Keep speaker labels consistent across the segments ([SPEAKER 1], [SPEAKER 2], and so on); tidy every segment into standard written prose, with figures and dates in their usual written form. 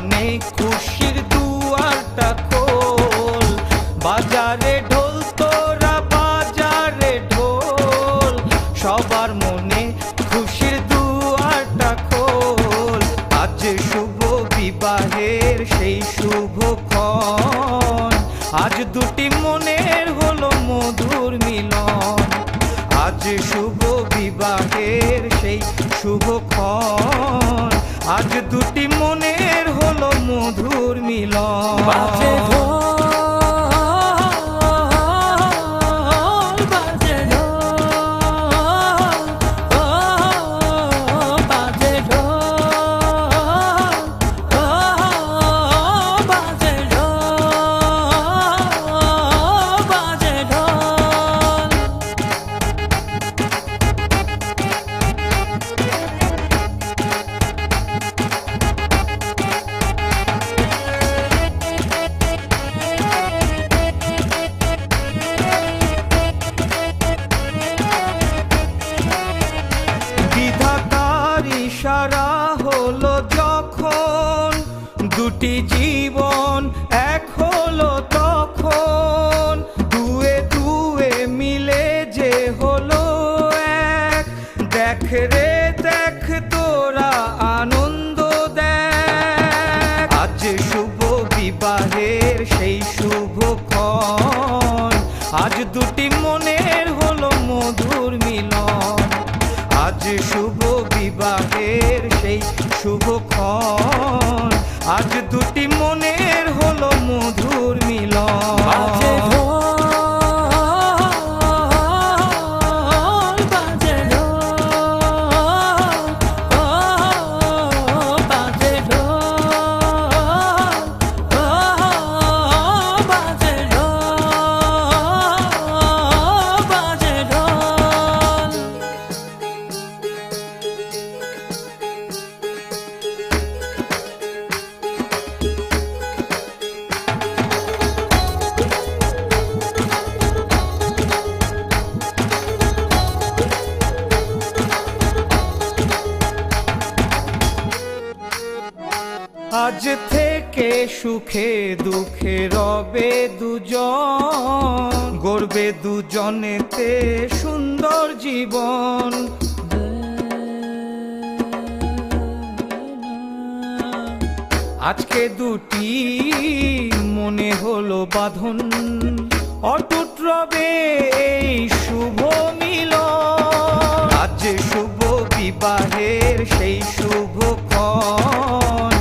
[SPEAKER 1] মনে খুশির দুয়ারটা খোল। বাজারে ঢোল তোরা বাজারে ঢোল, সবার মনে খুশির দুয়ারটা খোল। আজ শুভ বিবাহের সেই শুভক্ষণ, আজ দুটি মনের হলো মধুর মিলন। আজ শুভ বিবাহের সেই শুভক্ষণ, আজ দুটি মনের হলো মধুর মিলন।
[SPEAKER 2] বাজে ঢোল, বাজে ঢোল, ও বাজে ঢোল, ও বাজে ঢোল, বাজে ঢোল।
[SPEAKER 1] বিধাতার ইশারা হলো যখন, দুটি জীবন এক হলো তখন। দুয়ে দুয়ে মিলে যে হলো এক, দেখ রে দেখ তোরা আনন্দ দেখ। আজ শুভ বিবাহের সেই শুভক্ষণ, আজ দুটি মনের হলো মধুর মিলন। আজ শুভ বিবাহের সেই শুভক্ষণ, আজ দুটি মনের হলো মধুর মিলন।
[SPEAKER 2] বাজে ঢোল, বাজে ঢোল, ও বাজে ঢোল, ও বাজে ঢোল, বাজে ঢোল।
[SPEAKER 1] আজ থেকে সুখে দুঃখে রবে দুজন, গড়বে দুজনেতে সুন্দর জীবন। আজকে দুটি মনে হলো বাঁধন, অটুট রবে এই শুভ মিলন। আজ শুভ বিবাহের সেই শুভক্ষণ,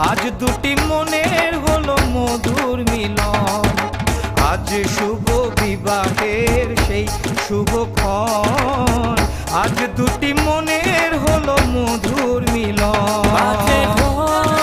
[SPEAKER 1] আজ দুটি মনের হলো মধুর মিলন। আজ শুভ বিবাহের সেই শুভক্ষণ, আজ দুটি মনের হলো মধুর মিলন।
[SPEAKER 2] বাজে ঢোল,